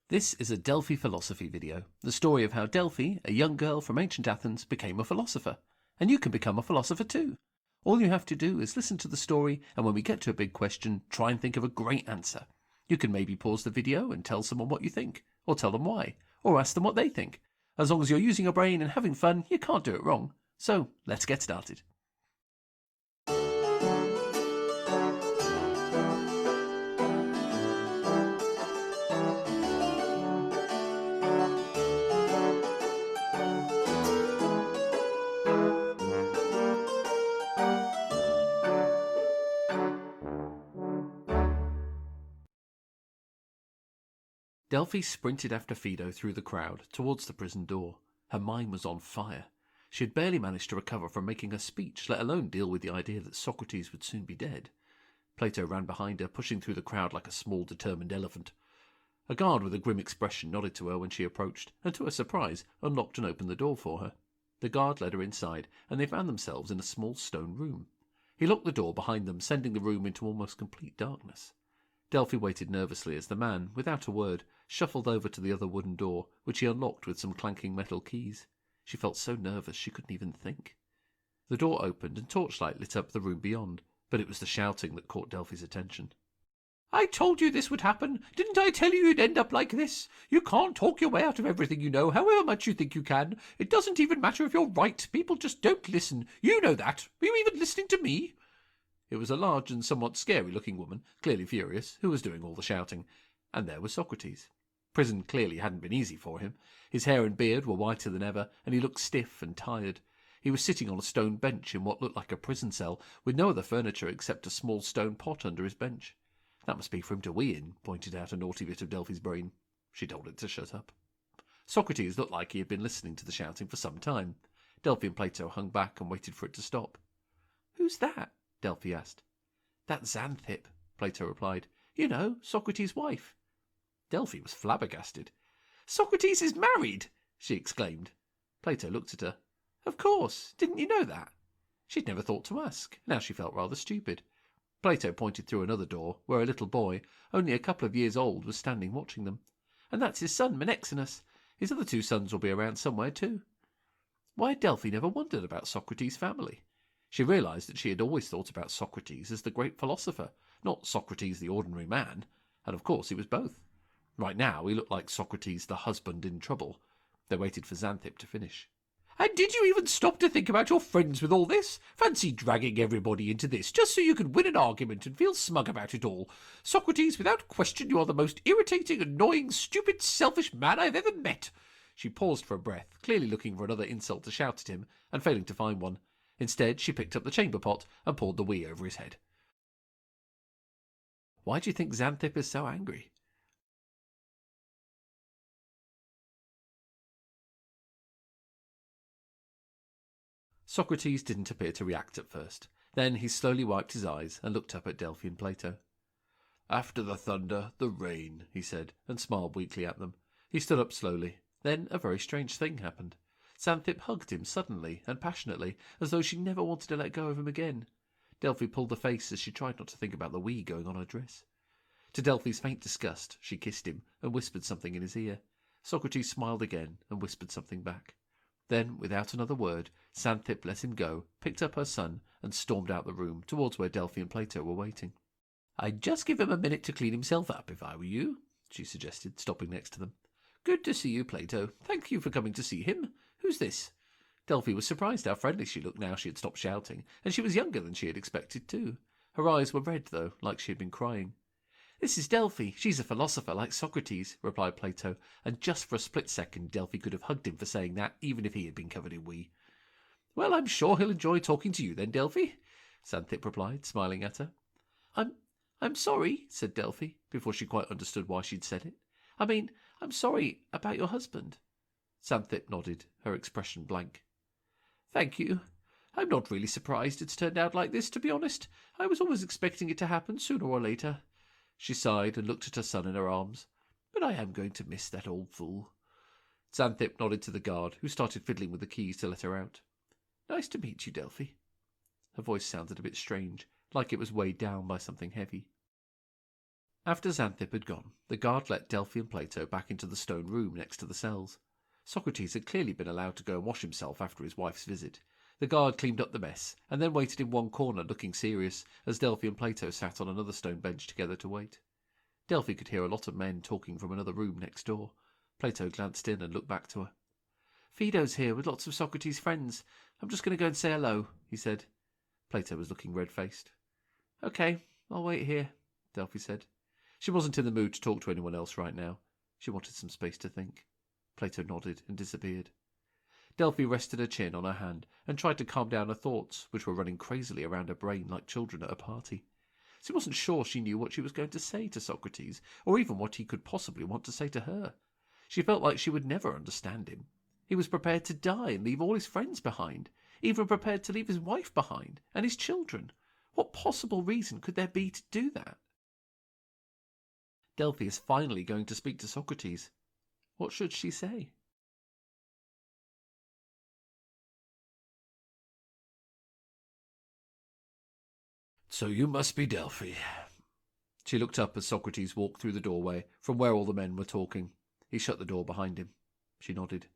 This is a Delphi philosophy video, the story of how Delphi, a young girl from ancient Athens, became a philosopher. And you can become a philosopher too. All you have to do is listen to the story, and when we get to a big question, try and think of a great answer. You can maybe pause the video and tell someone what you think, or tell them why, or ask them what they think. As long as you're using your brain and having fun, you can't do it wrong. So, let's get started. Delphi sprinted after Fido through the crowd, towards the prison door. Her mind was on fire. She had barely managed to recover from making her speech, let alone deal with the idea that Socrates would soon be dead. Plato ran behind her, pushing through the crowd like a small, determined elephant. A guard with a grim expression nodded to her when she approached, and to her surprise, unlocked and opened the door for her. The guard led her inside, and they found themselves in a small stone room. He locked the door behind them, sending the room into almost complete darkness. Delphi waited nervously as the man, without a word, shuffled over to the other wooden door, which he unlocked with some clanking metal keys. She felt so nervous she couldn't even think. The door opened and torchlight lit up the room beyond, but it was the shouting that caught Delphi's attention. "I told you this would happen. Didn't I tell you you'd end up like this? You can't talk your way out of everything you know, however much you think you can. It doesn't even matter if you're right. People just don't listen. You know that. Were you even listening to me?" It was a large and somewhat scary-looking woman, clearly furious, who was doing all the shouting. And there was Socrates. Prison clearly hadn't been easy for him. His hair and beard were whiter than ever, and he looked stiff and tired. He was sitting on a stone bench in what looked like a prison cell, with no other furniture except a small stone pot under his bench. "That must be for him to wee in," pointed out a naughty bit of Delphi's brain. She told it to shut up. Socrates looked like he had been listening to the shouting for some time. Delphi and Plato hung back and waited for it to stop. "Who's that?" Delphi asked. "That's Xanthip," Plato replied. "You know, Socrates' wife." Delphi was flabbergasted. "Socrates is married!" she exclaimed. Plato looked at her. "Of course, didn't you know that?" She'd never thought to ask. Now she felt rather stupid. Plato pointed through another door, where a little boy, only a couple of years old, was standing watching them. "And that's his son, Menexenus. His other two sons will be around somewhere too." Why had Delphi never wondered about Socrates' family? She realized that she had always thought about Socrates as the great philosopher, not Socrates the ordinary man, and of course he was both. Right now he looked like Socrates the husband in trouble. They waited for Xanthip to finish. "And did you even stop to think about your friends with all this? Fancy dragging everybody into this, just so you could win an argument and feel smug about it all. Socrates, without question you are the most irritating, annoying, stupid, selfish man I've ever met." She paused for a breath, clearly looking for another insult to shout at him, and failing to find one. Instead, she picked up the chamber pot and poured the wee over his head. "Why do you think Xanthip is so angry?" Socrates didn't appear to react at first. Then he slowly wiped his eyes and looked up at Delphi and Plato. "After the thunder, the rain," he said, and smiled weakly at them. He stood up slowly. Then a very strange thing happened. Xanthip hugged him suddenly and passionately, as though she never wanted to let go of him again. Delphi pulled the face as she tried not to think about the wee going on her dress. To Delphi's faint disgust, she kissed him and whispered something in his ear. Socrates smiled again and whispered something back. Then, without another word, Xanthip let him go, picked up her son, and stormed out the room towards where Delphi and Plato were waiting. "I'd just give him a minute to clean himself up, if I were you," she suggested, stopping next to them. "Good to see you, Plato. Thank you for coming to see him. Who's this?" Delphi was surprised how friendly she looked now she had stopped shouting, and she was younger than she had expected too. Her eyes were red, though, like she had been crying. "This is Delphi. She's a philosopher like Socrates," replied Plato, and just for a split second Delphi could have hugged him for saying that, even if he had been covered in wee. "Well, I'm sure he'll enjoy talking to you then, Delphi," Xanthip replied, smiling at her. I'm sorry," said Delphi, before she quite understood why she'd said it. I'm sorry about your husband." Xanthip nodded, her expression blank. "Thank you. I'm not really surprised it's turned out like this, to be honest. I was always expecting it to happen sooner or later." She sighed and looked at her son in her arms. "But I am going to miss that old fool." Xanthip nodded to the guard, who started fiddling with the keys to let her out. "Nice to meet you, Delphi." Her voice sounded a bit strange, like it was weighed down by something heavy. After Xanthip had gone, the guard let Delphi and Plato back into the stone room next to the cells. Socrates had clearly been allowed to go and wash himself after his wife's visit. The guard cleaned up the mess, and then waited in one corner looking serious, as Delphi and Plato sat on another stone bench together to wait. Delphi could hear a lot of men talking from another room next door. Plato glanced in and looked back to her. "Phaedo's here with lots of Socrates' friends. I'm just going to go and say hello," he said. Plato was looking red-faced. "Okay, I'll wait here," Delphi said. She wasn't in the mood to talk to anyone else right now. She wanted some space to think. Plato nodded and disappeared. Delphi rested her chin on her hand and tried to calm down her thoughts, which were running crazily around her brain like children at a party. She wasn't sure she knew what she was going to say to Socrates, or even what he could possibly want to say to her. She felt like she would never understand him. He was prepared to die and leave all his friends behind, even prepared to leave his wife behind, and his children. What possible reason could there be to do that? Delphi is finally going to speak to Socrates. What should she say? "So you must be Delphi." She looked up as Socrates walked through the doorway from where all the men were talking. He shut the door behind him. She nodded.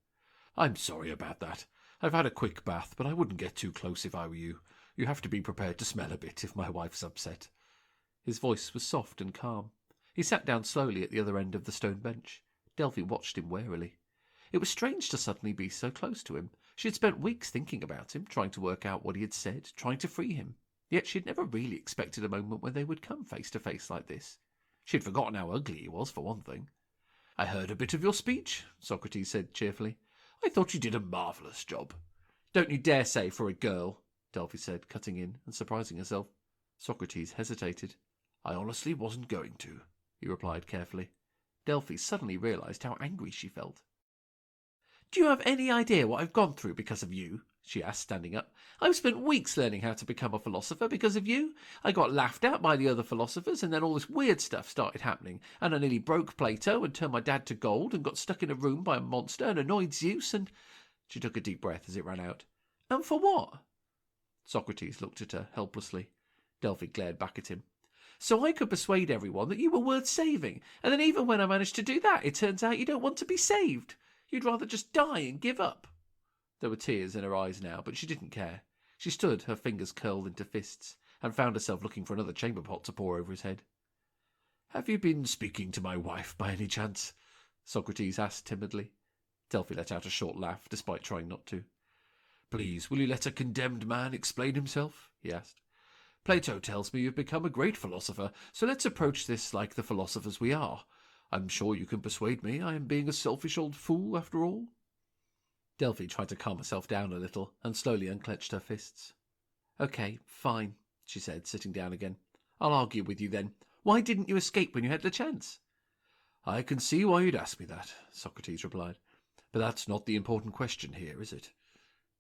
"I'm sorry about that. I've had a quick bath, but I wouldn't get too close if I were you. You have to be prepared to smell a bit if my wife's upset." His voice was soft and calm. He sat down slowly at the other end of the stone bench. Delphi watched him warily. It was strange to suddenly be so close to him. She had spent weeks thinking about him, trying to work out what he had said, trying to free him. Yet she had never really expected a moment when they would come face to face like this. She had forgotten how ugly he was, for one thing. "I heard a bit of your speech," Socrates said cheerfully. "I thought you did a marvellous job." "Don't you dare say for a girl," Delphi said, cutting in and surprising herself. Socrates hesitated. "I honestly wasn't going to," he replied carefully. Delphi suddenly realized how angry she felt. "Do you have any idea what I've gone through because of you?" she asked, standing up. "I've spent weeks learning how to become a philosopher because of you. I got laughed at by the other philosophers, and then all this weird stuff started happening, and I nearly broke Plato and turned my dad to gold and got stuck in a room by a monster and annoyed Zeus, and—" She took a deep breath as it ran out. "And for what?" Socrates looked at her helplessly. Delphi glared back at him. "So I could persuade everyone that you were worth saving, and then even when I managed to do that, it turns out you don't want to be saved. You'd rather just die and give up." There were tears in her eyes now, but she didn't care. She stood, her fingers curled into fists, and found herself looking for another chamber pot to pour over his head. "Have you been speaking to my wife by any chance?" Socrates asked timidly. Delphi let out a short laugh, despite trying not to. "Please, will you let a condemned man explain himself?" he asked. "Plato tells me you've become a great philosopher, so let's approach this like the philosophers we are. I'm sure you can persuade me I am being a selfish old fool after all." Delphi tried to calm herself down a little and slowly unclenched her fists. "Okay, fine," she said, sitting down again. "I'll argue with you then. Why didn't you escape when you had the chance?" "I can see why you'd ask me that," Socrates replied. "But that's not the important question here, is it?"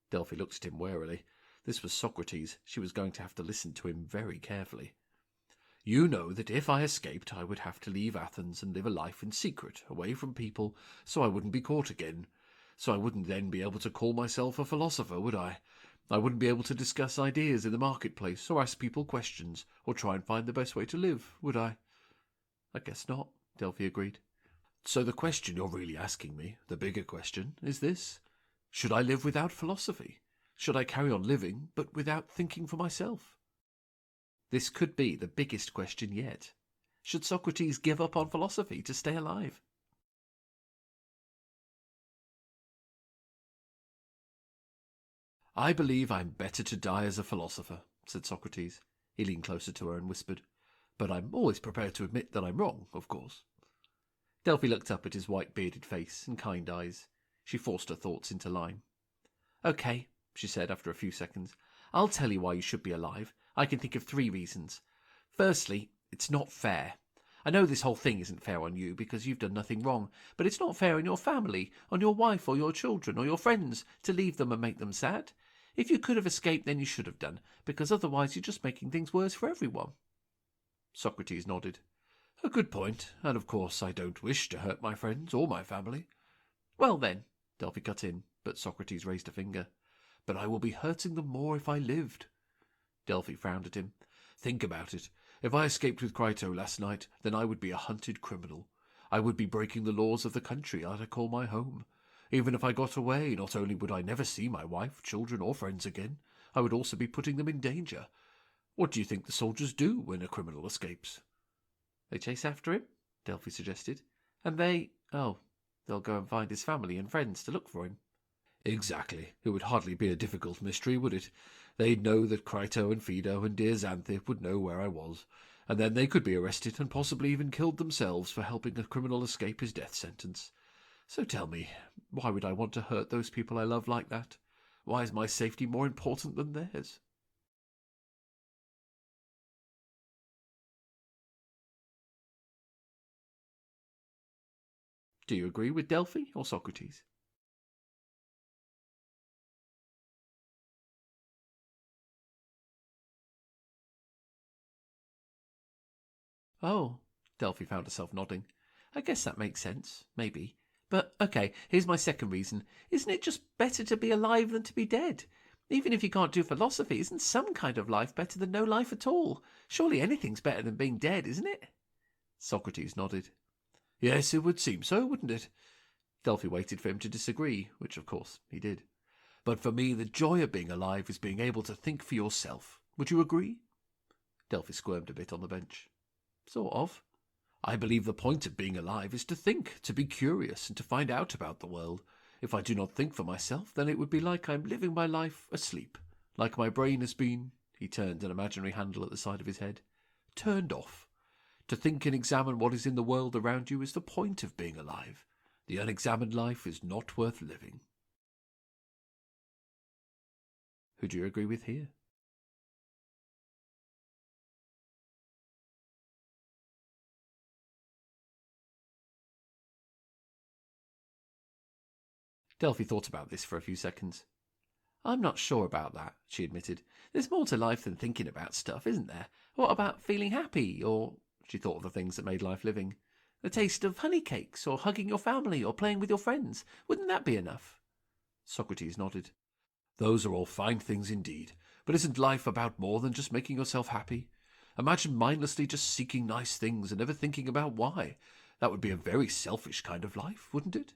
Delphi looked at him warily. This was Socrates. She was going to have to listen to him very carefully. "You know that if I escaped, I would have to leave Athens and live a life in secret, away from people, so I wouldn't be caught again. So I wouldn't then be able to call myself a philosopher, would I? I wouldn't be able to discuss ideas in the marketplace, or ask people questions, or try and find the best way to live, would I?" "I guess not," Delphi agreed. "So the question you're really asking me, the bigger question, is this. Should I live without philosophy? Should I carry on living, but without thinking for myself?" This could be the biggest question yet. Should Socrates give up on philosophy to stay alive? "I believe I'm better to die as a philosopher," said Socrates. He leaned closer to her and whispered, "But I'm always prepared to admit that I'm wrong, of course." Delphi looked up at his white bearded face and kind eyes. She forced her thoughts into line. "Okay," she said after a few seconds. "I'll tell you why you should be alive. I can think of 3 reasons. Firstly, it's not fair. I know this whole thing isn't fair on you because you've done nothing wrong, but it's not fair on your family, on your wife or your children or your friends, to leave them and make them sad. If you could have escaped, then you should have done, because otherwise you're just making things worse for everyone." Socrates nodded. "A good point, and of course I don't wish to hurt my friends or my family." "Well then," Delphi cut in, but Socrates raised a finger. "But I will be hurting them more if I lived." Delphi frowned at him. "Think about it. If I escaped with Crito last night, then I would be a hunted criminal. I would be breaking the laws of the country I call my home. Even if I got away, not only would I never see my wife, children, or friends again, I would also be putting them in danger. What do you think the soldiers do when a criminal escapes?" "They chase after him," Delphi suggested. "And they'll go and find his family and friends to look for him." "Exactly. It would hardly be a difficult mystery, would it? They'd know that Crito and Phaedo and dear Xanthippe would know where I was, and then they could be arrested and possibly even killed themselves for helping a criminal escape his death sentence. So tell me, why would I want to hurt those people I love like that? Why is my safety more important than theirs?" Do you agree with Delphi or Socrates? Oh, Delphi found herself nodding. "I guess that makes sense, maybe. But, okay, here's my second reason. Isn't it just better to be alive than to be dead? Even if you can't do philosophy, isn't some kind of life better than no life at all? Surely anything's better than being dead, isn't it?" Socrates nodded. "Yes, it would seem so, wouldn't it?" Delphi waited for him to disagree, which of course he did. "But for me, the joy of being alive is being able to think for yourself. Would you agree?" Delphi squirmed a bit on the bench. "Sort of. I believe the point of being alive is to think, to be curious, and to find out about the world. If I do not think for myself, then it would be like I'm living my life asleep, like my brain has been," he turned an imaginary handle at the side of his head, "turned off. To think and examine what is in the world around you is the point of being alive. The unexamined life is not worth living." Who do you agree with here? Delphi thought about this for a few seconds. "I'm not sure about that," she admitted. "There's more to life than thinking about stuff, isn't there? What about feeling happy, or—" she thought of the things that made life living. "The taste of honey cakes, or hugging your family, or playing with your friends. Wouldn't that be enough?" Socrates nodded. "Those are all fine things indeed, but isn't life about more than just making yourself happy? Imagine mindlessly just seeking nice things and never thinking about why. That would be a very selfish kind of life, wouldn't it?"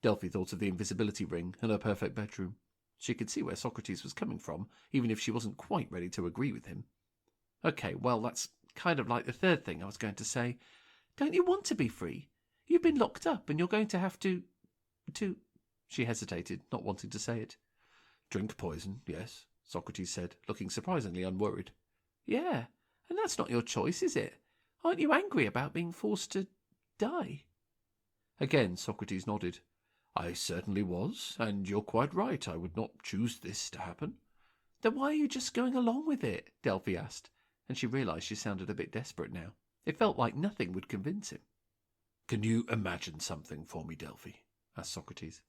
Delphi thought of the invisibility ring and her perfect bedroom. She could see where Socrates was coming from, even if she wasn't quite ready to agree with him. "Okay, well, that's kind of like the third thing I was going to say. Don't you want to be free? You've been locked up, and you're going to have to—" She hesitated, not wanting to say it. "Drink poison, yes," Socrates said, looking surprisingly unworried. "Yeah, and that's not your choice, is it? Aren't you angry about being forced to die?" Again, Socrates nodded. "I certainly was, and you're quite right. I would not choose this to happen." "Then why are you just going along with it?" Delphi asked, and she realized she sounded a bit desperate now. It felt like nothing would convince him. "Can you imagine something for me, Delphi?" asked Socrates.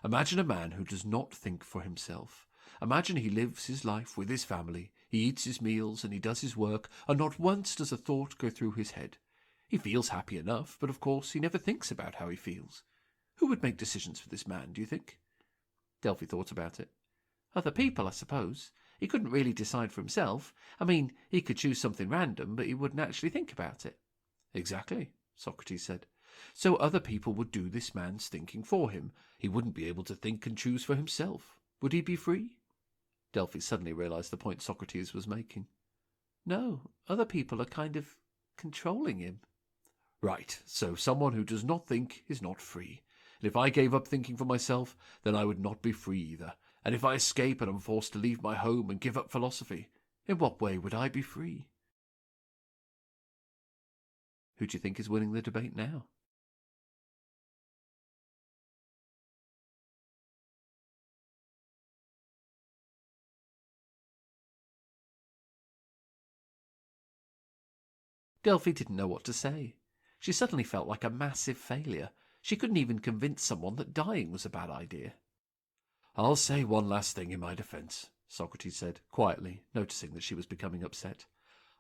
"Imagine a man who does not think for himself. Imagine he lives his life with his family, he eats his meals and he does his work, and not once does a thought go through his head. He feels happy enough, but of course he never thinks about how he feels. Who would make decisions for this man, do you think?" Delphi thought about it. "Other people, I suppose. He couldn't really decide for himself. I mean, he could choose something random, but he wouldn't actually think about it." "Exactly," Socrates said. "So other people would do this man's thinking for him. He wouldn't be able to think and choose for himself. Would he be free?" Delphi suddenly realized the point Socrates was making. "No, other people are kind of controlling him." "Right, so someone who does not think is not free. And if I gave up thinking for myself, then I would not be free either. And if I escape and am forced to leave my home and give up philosophy, in what way would I be free?" Who do you think is winning the debate now? Delphi didn't know what to say. She suddenly felt like a massive failure. She couldn't even convince someone that dying was a bad idea. "I'll say one last thing in my defense," Socrates said, quietly, noticing that she was becoming upset.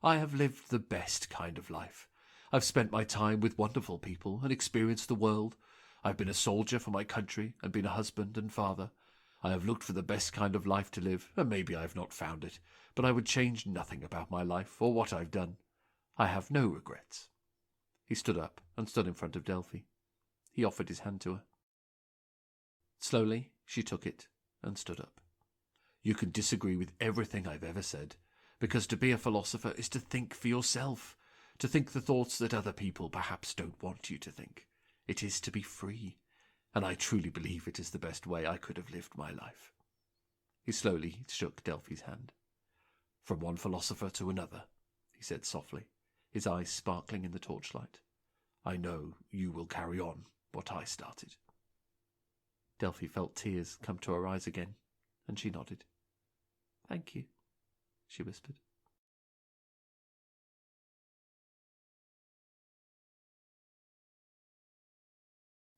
"I have lived the best kind of life. I've spent my time with wonderful people and experienced the world. I've been a soldier for my country and been a husband and father. I have looked for the best kind of life to live, and maybe I have not found it, but I would change nothing about my life or what I've done. I have no regrets." He stood up and stood in front of Delphi. He offered his hand to her. Slowly, she took it and stood up. "You can disagree with everything I've ever said, because to be a philosopher is to think for yourself, to think the thoughts that other people perhaps don't want you to think. It is to be free, and I truly believe it is the best way I could have lived my life." He slowly shook Delphi's hand. "From one philosopher to another," he said softly, his eyes sparkling in the torchlight. "I know you will carry on what I started." Delphi felt tears come to her eyes again, and she nodded. "Thank you," she whispered.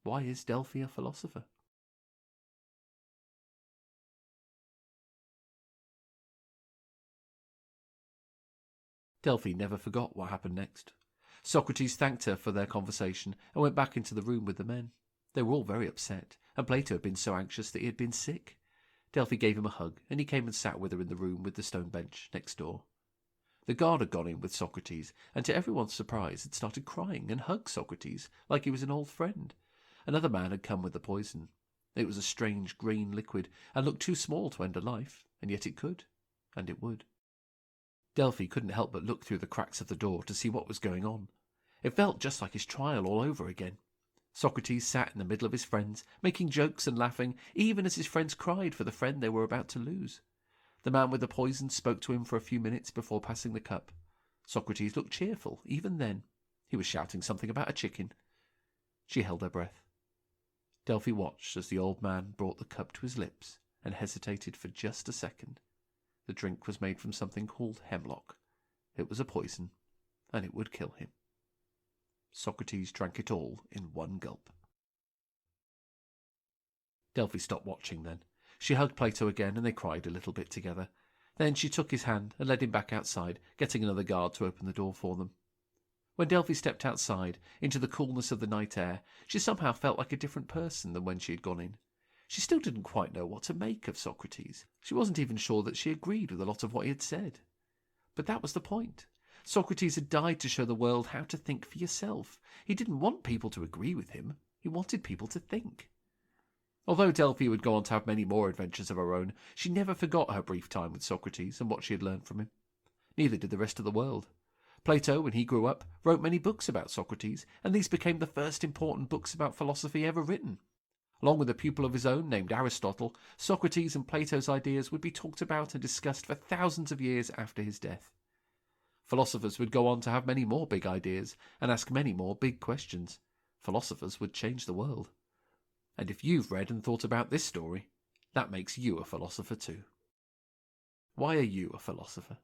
Why is Delphi a philosopher? Delphi never forgot what happened next. Socrates thanked her for their conversation and went back into the room with the men. They were all very upset, and Plato had been so anxious that he had been sick. Delphi gave him a hug, and he came and sat with her in the room with the stone bench next door. The guard had gone in with Socrates, and to everyone's surprise had started crying and hugged Socrates like he was an old friend. Another man had come with the poison. It was a strange green liquid, and looked too small to end a life, and yet it could, and it would. Delphi couldn't help but look through the cracks of the door to see what was going on. It felt just like his trial all over again. Socrates sat in the middle of his friends, making jokes and laughing, even as his friends cried for the friend they were about to lose. The man with the poison spoke to him for a few minutes before passing the cup. Socrates looked cheerful, even then. He was shouting something about a chicken. She held her breath. Delphi watched as the old man brought the cup to his lips and hesitated for just a second. The drink was made from something called hemlock. It was a poison, and it would kill him. Socrates drank it all in one gulp. Delphi stopped watching then. She hugged Plato again, and they cried a little bit together. Then she took his hand and led him back outside, getting another guard to open the door for them. When Delphi stepped outside, into the coolness of the night air, she somehow felt like a different person than when she had gone in. She still didn't quite know what to make of Socrates. She wasn't even sure that she agreed with a lot of what he had said. But that was the point. Socrates had died to show the world how to think for yourself. He didn't want people to agree with him. He wanted people to think. Although Delphi would go on to have many more adventures of her own, she never forgot her brief time with Socrates and what she had learned from him. Neither did the rest of the world. Plato, when he grew up, wrote many books about Socrates, and these became the first important books about philosophy ever written. Along with a pupil of his own named Aristotle, Socrates and Plato's ideas would be talked about and discussed for thousands of years after his death. Philosophers would go on to have many more big ideas and ask many more big questions. Philosophers would change the world. And if you've read and thought about this story, that makes you a philosopher too. Why are you a philosopher?